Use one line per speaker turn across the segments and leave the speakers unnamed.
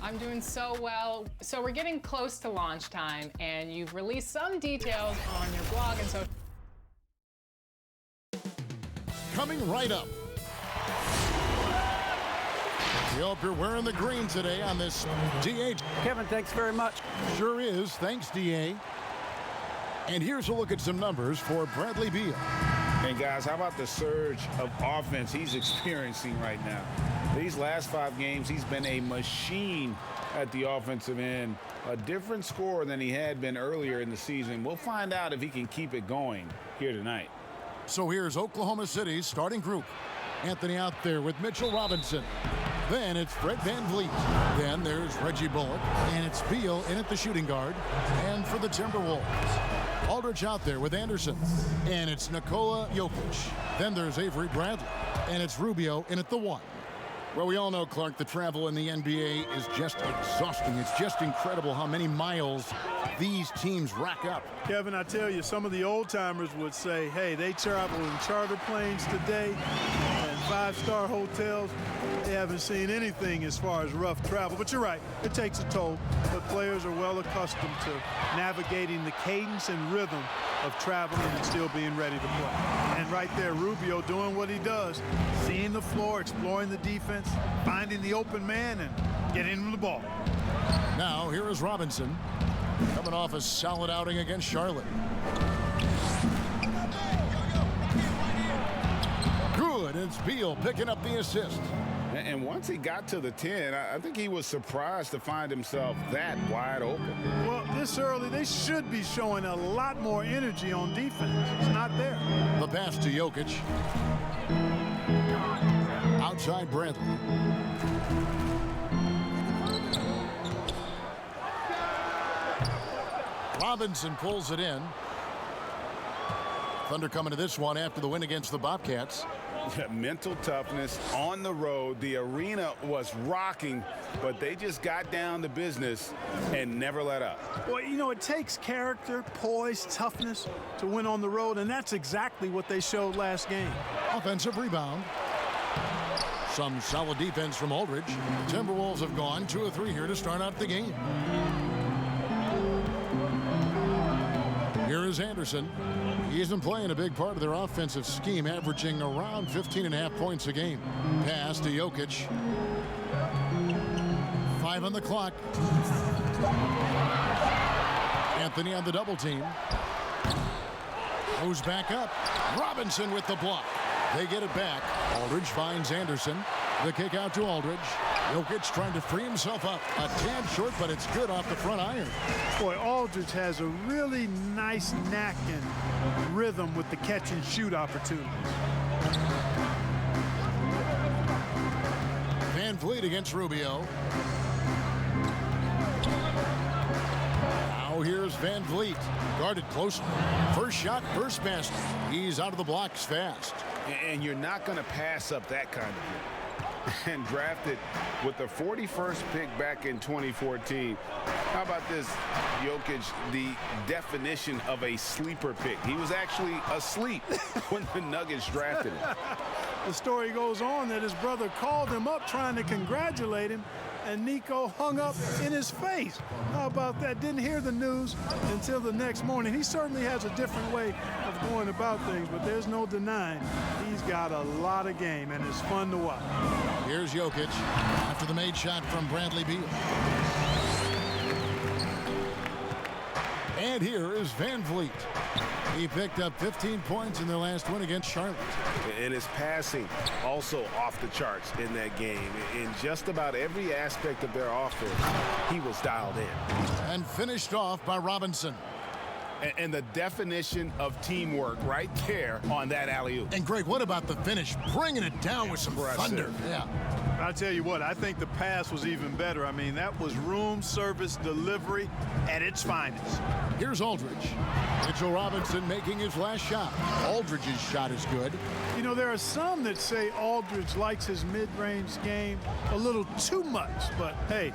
I'm doing so well. So we're getting close to launch time, and you've released some details on your blog and so.
Coming right up. We hope you're wearing the green today on this DA.
Kevin, thanks very much.
Sure is. Thanks, DA. And here's a look at some numbers for Bradley Beal.
And guys, how about the surge of offense he's experiencing right now? These last 5 games, he's been a machine at the offensive end. A different scorer than he had been earlier in the season. We'll find out if he can keep it going here tonight.
So here's Oklahoma City's starting group. Anthony out there with Mitchell Robinson. Then it's Fred VanVleet. Then there's Reggie Bullock. And it's Beal in at the shooting guard. And for the Timberwolves, Aldridge out there with Anderson. And it's Nikola Jokic. Then there's Avery Bradley. And it's Rubio in at the 1. Well, we all know, Clark, the travel in the NBA is just exhausting. It's just incredible how many miles these teams rack up.
Kevin, I tell you, some of the old-timers would say, hey, they travel in charter planes today and 5-star hotels. They haven't seen anything as far as rough travel. But you're right, it takes a toll. But players are well accustomed to navigating the cadence and rhythm of traveling and still being ready to play. And right there, Rubio doing what he does, seeing the floor, exploring the defense, finding the open man, and getting him the ball.
Now, here is Robinson, coming off a solid outing against Charlotte. Good, it's Beal picking up the assist.
And once he got to the 10, I think he was surprised to find himself that wide open.
Well, this early, they should be showing a lot more energy on defense. It's not there.
The pass to Jokic. Outside Bradley. Robinson pulls it in. Thunder coming to this one after the win against the Bobcats.
Mental toughness on the road. The arena was rocking, but they just got down to business and never let up.
Well, you know, it takes character, poise, toughness to win on the road, and that's exactly what they showed last game.
Offensive rebound. Some solid defense from Aldridge. The Timberwolves have gone 2 of 3 here to start out the game. Here is Anderson. He isn't playing a big part of their offensive scheme, averaging around 15.5 points a game. Pass to Jokic. 5 on the clock. Anthony on the double team. Goes back up. Robinson with the block. They get it back. Aldridge finds Anderson. The kick out to Aldridge. Jokic trying to free himself up. A tad short, but it's good off the front iron.
Boy, Aldridge has a really nice knack and rhythm with the catch and shoot opportunities.
VanVleet against Rubio. Now here's VanVleet. Guarded close. First shot, first basket. He's out of the blocks fast.
And you're not going to pass up that kind of thing. And drafted with the 41st pick back in 2014. How about this, Jokic, the definition of a sleeper pick. He was actually asleep when the Nuggets drafted him.
The story goes on that his brother called him up trying to congratulate him, and Nico hung up in his face. How about that? Didn't hear the news until the next morning. He certainly has a different way of going about things, but there's no denying he's got a lot of game, and it's fun to watch.
Here's Jokic after the made shot from Bradley Beal. And here is VanVleet. He picked up 15 points in their last win against Charlotte.
And his passing also off the charts in that game. In just about every aspect of their offense, he was dialed in.
And finished off by Robinson.
And the definition of teamwork right there on that alley-oop.
And Greg, what about the finish? Bringing it down with some thunder. Yeah.
I'll tell you what, I think the pass was even better. I mean, that was room service delivery at its finest.
Here's Aldridge. Mitchell Robinson making his last shot. Aldridge's shot is good.
You know, there are some that say Aldridge likes his mid-range game a little too much. But, hey,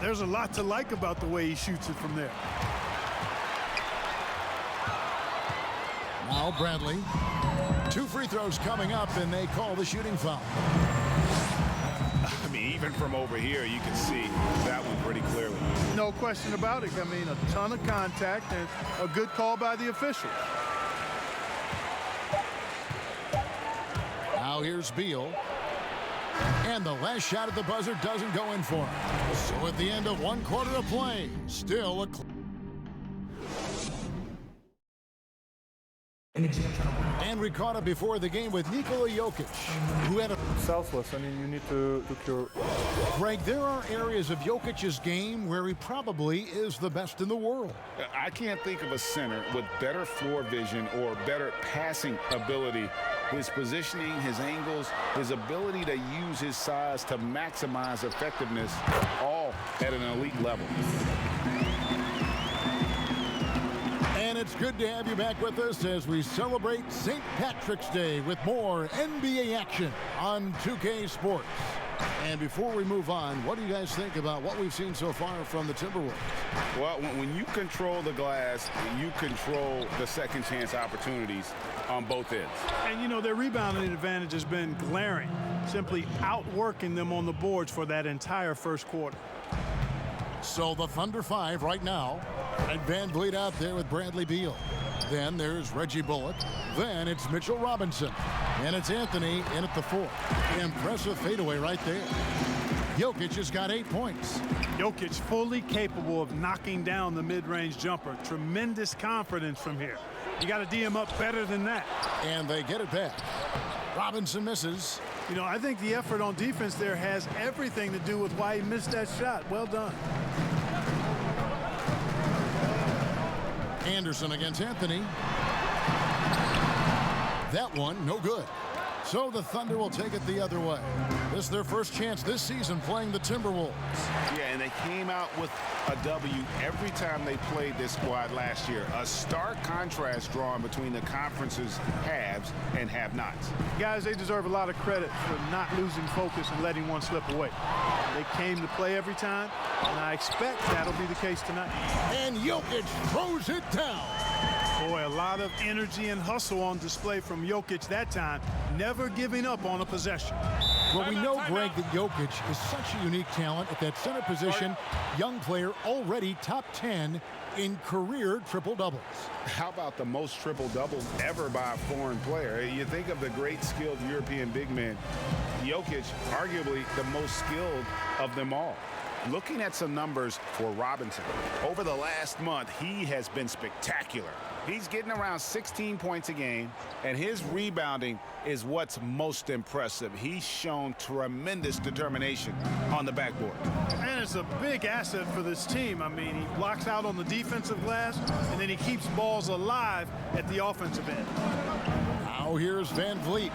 there's a lot to like about the way he shoots it from there.
Now Bradley. 2 free throws coming up, and they call the shooting foul.
I mean, he even from over here, you can see that one pretty clearly.
No question about it. I mean, a ton of contact and a good call by the official.
Now here's Beal. And the last shot at the buzzer doesn't go in for him. So at the end of 1 quarter of play, still a and we caught up before the game with Nikola Jokic, who had a
selfless. I mean, you need to cure.
Greg, there are areas of Jokic's game where he probably is the best in the world.
I can't think of a center with better floor vision or better passing ability. His positioning, his angles, his ability to use his size to maximize effectiveness, all at an elite level.
And it's good to have you back with us as we celebrate St. Patrick's Day with more NBA action on 2K Sports. And before we move on, what do you guys think about what we've seen so far from the Timberwolves?
Well, when you control the glass, you control the second chance opportunities on both ends.
And, you know, their rebounding advantage has been glaring, simply outworking them on the boards for that entire first quarter.
So the Thunder 5 right now, and Van Vliet out there with Bradley Beal. Then there's Reggie Bullock. Then it's Mitchell Robinson. And it's Anthony in at the 4. Impressive fadeaway right there. Jokic has got 8 points.
Jokic fully capable of knocking down the mid-range jumper. Tremendous confidence from here. You got to D him up better than that.
And they get it back. Robinson misses.
You know, I think the effort on defense there has everything to do with why he missed that shot. Well done.
Anderson against Anthony. That one, no good. So the Thunder will take it the other way. This is their first chance this season playing the Timberwolves.
Yeah, and they came out with a W every time they played this squad last year. A stark contrast drawn between the conference's haves and have-nots.
Guys, they deserve a lot of credit for not losing focus and letting one slip away. They came to play every time, and I expect that'll be the case tonight.
And Jokic throws it down.
Boy, a lot of energy and hustle on display from Jokic that time, never giving up on a possession.
Well, we know, Greg, that Jokic is such a unique talent at that center position. Young player, already top 10 in career triple-doubles.
How about the most triple-doubles ever by a foreign player? You think of the great skilled European big men. Jokic, arguably the most skilled of them all. Looking at some numbers for Robinson, over the last month, he has been spectacular. He's getting around 16 points a game, and his rebounding is what's most impressive. He's shown tremendous determination on the backboard.
And it's a big asset for this team. I mean, he blocks out on the defensive glass, and then he keeps balls alive at the offensive end.
Now here's Van Vliet,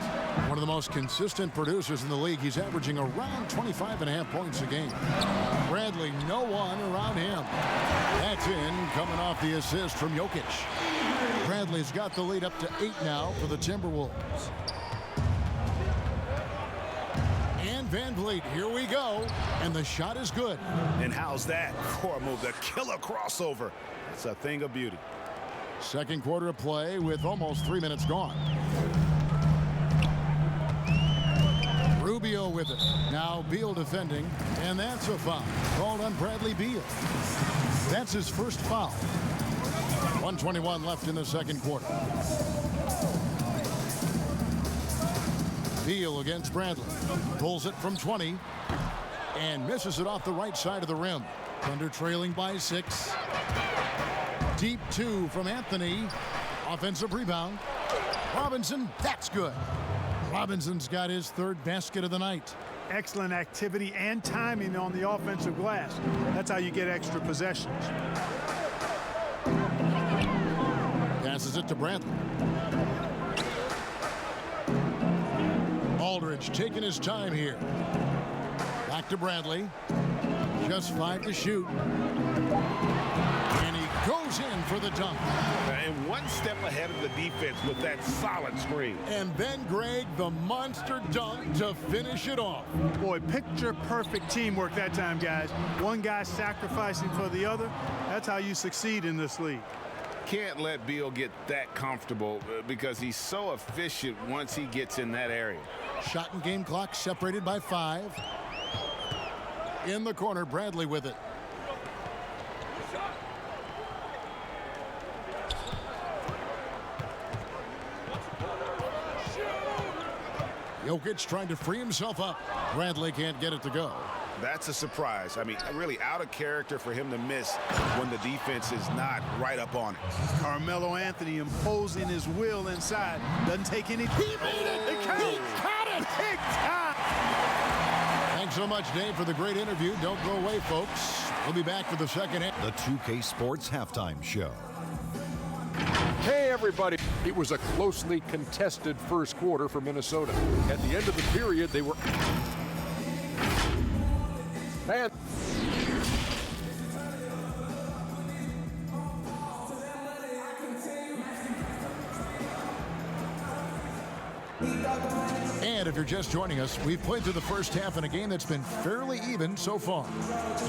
one of the most consistent producers in the league. He's averaging around 25.5 points a game. Bradley, no one around him. That's in, coming off the assist from Jokic. Bradley's got the lead up to 8 now for the Timberwolves. And Van Vliet, here we go. And the shot is good.
And how's that? Core move, the killer crossover. It's a thing of beauty.
Second quarter of play with almost 3 minutes gone. Rubio with it. Now Beal defending, and that's a foul called on Bradley Beal. That's his first foul. 1:21 left in the second quarter. Beal against Bradley. Pulls it from 20 and misses it off the right side of the rim. Thunder trailing by 6. Deep 2 from Anthony. Offensive rebound. Robinson, that's good. Robinson's got his third basket of the night.
Excellent activity and timing on the offensive glass. That's how you get extra possessions.
Passes it to Bradley. Aldridge taking his time here. Back to Bradley. Just 5 to shoot. And he goes in for the dunk.
And one step ahead of the defense with that solid screen.
And then, Greg, the monster dunk to finish it off.
Boy, picture perfect teamwork that time, guys. One guy sacrificing for the other. That's how you succeed in this league.
Can't let Beal get that comfortable because he's so efficient once he gets in that area.
Shot and game clock separated by 5. In the corner, Bradley with it. Jokic trying to free himself up. Bradley can't get it to go.
That's a surprise. I mean, really out of character for him to miss when the defense is not right up on it.
Carmelo Anthony imposing his will inside. Doesn't take any. He made it. He caught it. Big time.
Thanks so much, Dave, for the great interview. Don't go away, folks. We'll be back for the second half.
The 2K Sports Halftime Show.
Hey, everybody. It was a closely contested first quarter for Minnesota. At the end of the period, they were... Man.
And if you're just joining us, we've played through the first half in a game that's been fairly even so far.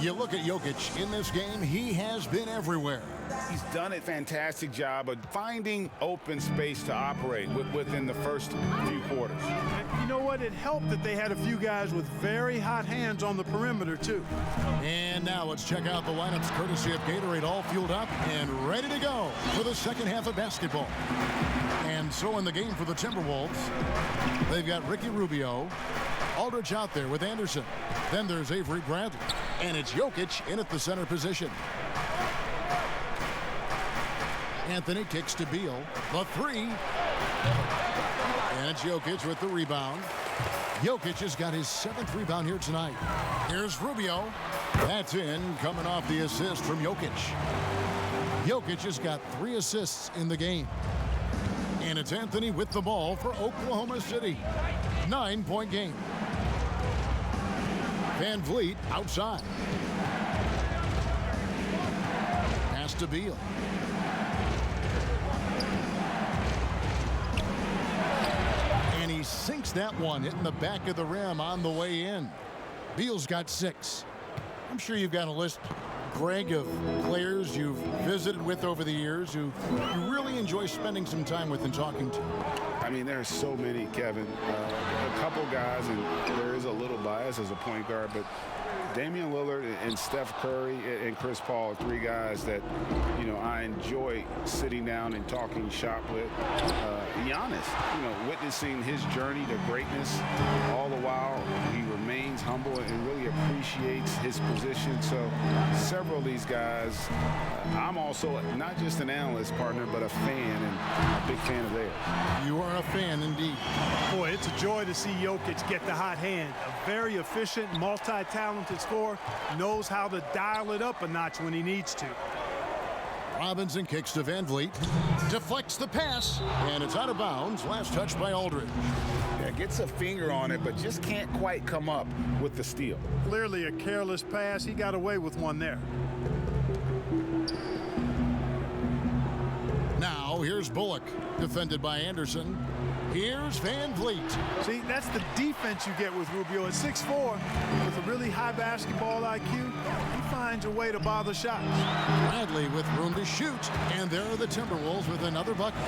You look at Jokic in this game, he has been everywhere.
He's done a fantastic job of finding open space to operate within the first few quarters.
You know what? It helped that they had a few guys with very hot hands on the perimeter, too.
And now let's check out the lineups courtesy of Gatorade, all fueled up and ready to go for the second half of basketball. And so in the game for the Timberwolves, they've got Ricky Rubio, Aldridge out there with Anderson. Then there's Avery Bradley. And it's Jokic in at the center position. Anthony kicks to Beal. The three. And it's Jokic with the rebound. Jokic has got his 7th rebound here tonight. Here's Rubio. That's in, coming off the assist from Jokic. Jokic has got 3 assists in the game. And it's Anthony with the ball for Oklahoma City. 9-point game. Van Vliet outside. Pass to Beal. And he sinks that one, hitting the back of the rim on the way in. Beal's got 6. I'm sure you've got a list, Greg, of players you've visited with over the years who you really enjoy spending some time with and talking to.
I mean, there's so many, Kevin. A couple guys, and there is a little bias as a point guard, but Damian Lillard and Steph Curry and Chris Paul are 3 guys that, you know, I enjoy sitting down and talking shop with. Giannis, you know, witnessing his journey to greatness, all the while he remains humble and really appreciates his position. So several of these guys, I'm also not just an analyst partner, but a fan, and a big fan of theirs.
You are a fan indeed.
Boy, it's a joy to see Jokic get the hot hand. A very efficient, multi-talented scorer, knows how to dial it up a notch when he needs to.
Robinson kicks to Van Vliet, deflects the pass, and it's out of bounds. Last touch by Aldridge.
Yeah, gets a finger on it, but just can't quite come up with the steal.
Clearly a careless pass. He got away with one there.
Now here's Bullock, defended by Anderson. Here's Van Vliet.
See, that's the defense you get with Rubio. At 6'4", with a really high basketball IQ, he finds a way to bother shots.
Bradley with room to shoot, and there are the Timberwolves with another bucket.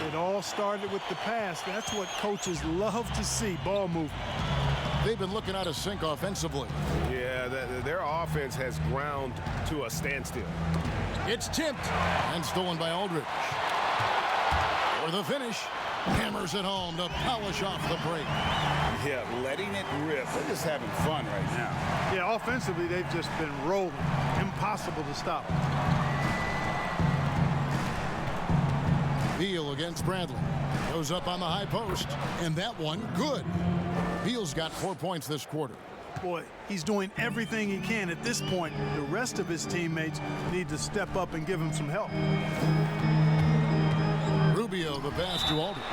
It all started with the pass. That's what coaches love to see, ball movement.
They've been looking out of sync offensively.
Yeah, their offense has ground to a standstill.
It's tipped and stolen by Aldridge. For the finish, hammers it home to polish off the break.
Yeah, letting it rip. They're just having fun right now.
Yeah, offensively, they've just been rolling. Impossible to stop.
Beal against Bradley. Goes up on the high post, and that one, good. Beal's got 4 points this quarter.
Boy, he's doing everything he can. At this point, the rest of his teammates need to step up and give him some help.
Rubio, the pass to Aldridge.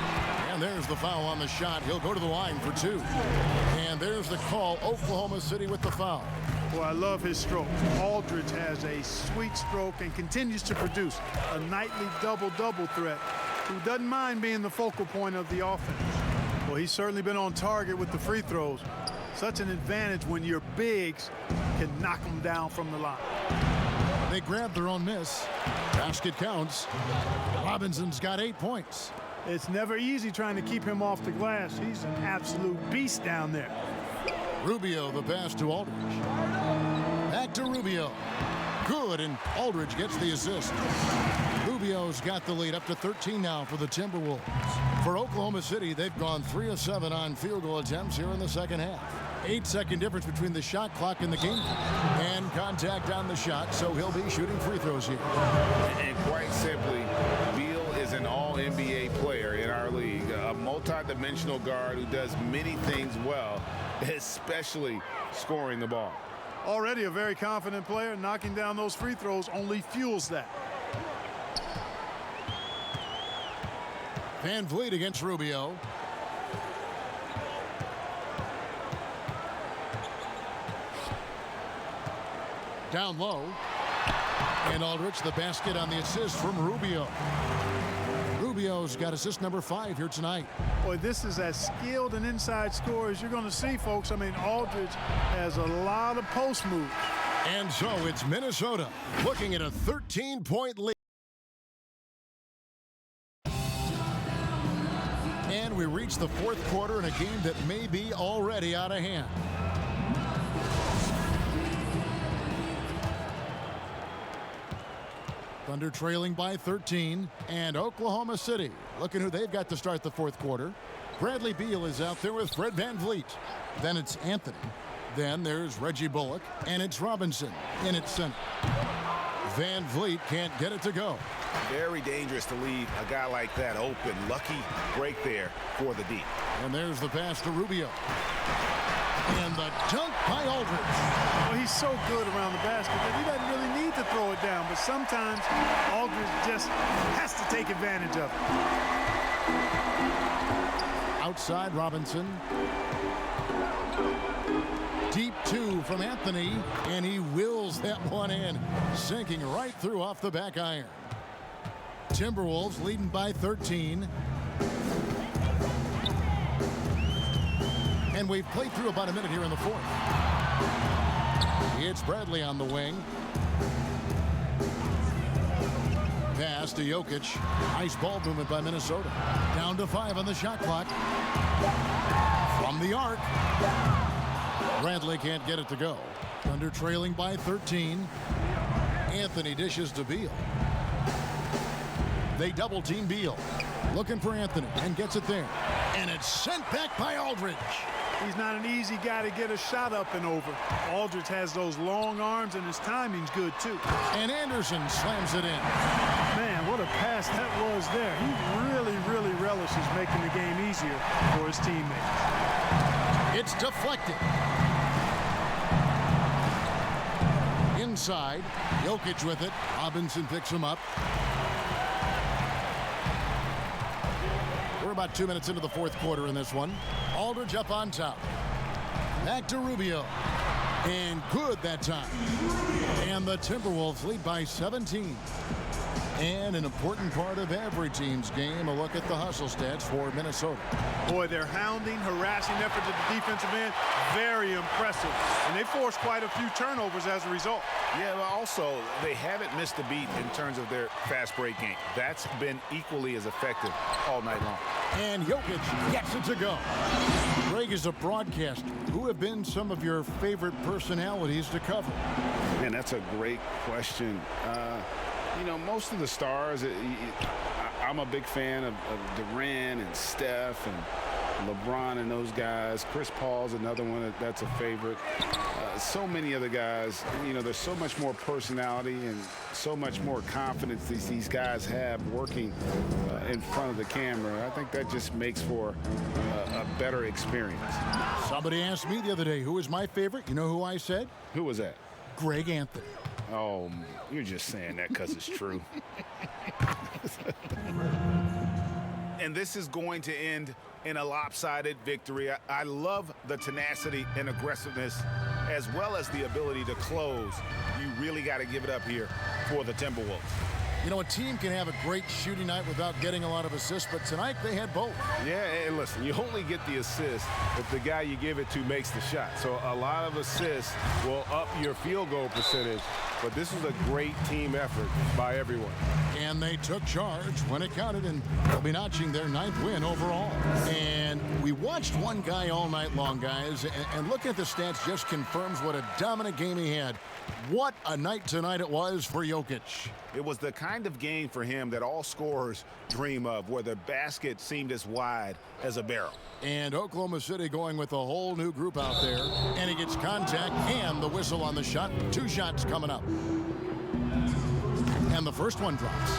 And there's the foul on the shot. He'll go to the line for 2. And there's the call. Oklahoma City with the foul.
Boy, I love his stroke. Aldridge has a sweet stroke and continues to produce a nightly double-double threat who doesn't mind being the focal point of the offense. Well, he's certainly been on target with the free throws. Such an advantage when your bigs can knock them down from the line.
They grab their own miss. Basket counts. Robinson's got 8 points.
It's never easy trying to keep him off the glass. He's an absolute beast down there.
Rubio, the pass to Aldridge. Back to Rubio. Good, and Aldridge gets the assist. Rubio's got the lead up to 13 now for the Timberwolves. For Oklahoma City, they've gone 3 of 7 on field goal attempts here in the second half. 8-second difference between the shot clock and the game and contact on the shot, so he'll be shooting free throws here.
And quite simply, Beal is an all-NBA player in our league, a multi-dimensional guard who does many things well, especially scoring the ball.
Already a very confident player. Knocking down those free throws only fuels that.
Van Vliet against Rubio. Down low. And Aldridge, the basket on the assist from Rubio. Rubio's got assist number 5 here tonight.
Boy, this is as skilled an inside scorer as you're going to see, folks. I mean, Aldridge has a lot of post moves.
And so it's Minnesota looking at a 13-point lead. And we reach the fourth quarter in a game that may be already out of hand. Thunder trailing by 13, and Oklahoma City looking who they've got to start the fourth quarter. Bradley Beal is out there with Fred Van Vliet. Then it's Anthony. Then there's Reggie Bullock, and it's Robinson in its center. Van Vliet can't get it to go.
Very dangerous to leave a guy like that open. Lucky break there for the D.
And there's the pass to Rubio. And the dunk by Aldridge.
Well, he's so good around the basket that he doesn't really need to throw it down, but sometimes Aldridge just has to take advantage of it.
Outside Robinson. Deep 2 from Anthony, and he wills that one in, sinking right through off the back iron. Timberwolves leading by 13. And we've played through about a minute here in the fourth. It's Bradley on the wing. Pass to Jokic. Nice ball movement by Minnesota. Down to 5 on the shot clock. From the arc. Bradley can't get it to go. Thunder trailing by 13. Anthony dishes to Beal. They double team Beal. Looking for Anthony and gets it there. And it's sent back by Aldridge.
He's not an easy guy to get a shot up and over. Aldridge has those long arms, and his timing's good, too.
And Anderson slams it in.
Man, what a pass that was there. He really relishes making the game easier for his teammates.
It's deflected. Inside, Jokic with it. Robinson picks him up. We're about 2 minutes into the fourth quarter in this one. Aldridge up on top. Back to Rubio. And good that time. And the Timberwolves lead by 17. And an important part of every team's game, a look at the hustle stats for Minnesota.
Boy, their hounding, harassing efforts at the defensive end, very impressive. And they forced quite a few turnovers as a result.
Yeah, but also, they haven't missed a beat in terms of their fast break game. That's been equally as effective all night long.
And Jokic gets it to go. Greg, is a broadcaster, who have been some of your favorite personalities to cover?
Man, that's a great question. You know, most of the stars, I'm a big fan of Durant and Steph and LeBron and those guys. Chris Paul's another one that's a favorite. So many other guys, you know, there's so much more personality and so much more confidence these guys have working in front of the camera. I think that just makes for a better experience.
Somebody asked me the other day, who was my favorite? You know who I said?
Who was that?
Greg Anthony.
Oh, you're just saying that because it's true. And this is going to end in a lopsided victory. I love the tenacity and aggressiveness as well as the ability to close. You really got to give it up here for the Timberwolves.
You know, a team can have a great shooting night without getting a lot of assists, but tonight they had both.
Yeah, and listen, you only get the assist if the guy you give it to makes the shot. So a lot of assists will up your field goal percentage
but this is a great team effort by everyone.
And they took charge when it counted, and they'll be notching their 9th win overall. And we watched one guy all night long, guys, and looking at the stats just confirms what a dominant game he had. What a night tonight it was for Jokic.
It was the kind of game for him that all scorers dream of, where the basket seemed as wide as a barrel.
And Oklahoma City going with a whole new group out there, and he gets contact and the whistle on the shot. 2 shots coming up. And the first one drops.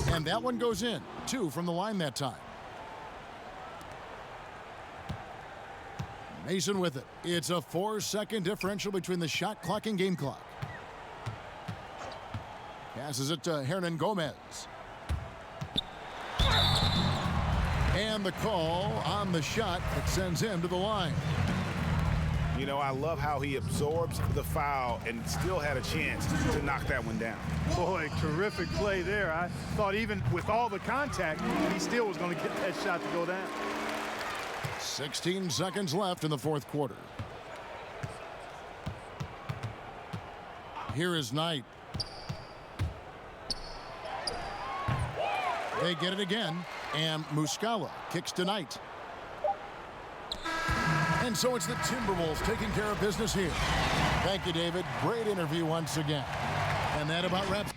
And that one goes in. 2 from the line that time. Mason with it. It's a 4-second differential between the shot clock and game clock. Passes it to Hernan Gomez. And the call on the shot that sends him to the line.
You know, I love how he absorbs the foul and still had a chance to knock that one down.
Boy, terrific play there. I thought even with all the contact, he still was going to get that shot to go down.
16 seconds left in the 4th quarter. Here is Knight. They get it again, and Muscala kicks to Knight. And so it's the Timberwolves taking care of business here. Thank you, David. Great interview once again. And that about wraps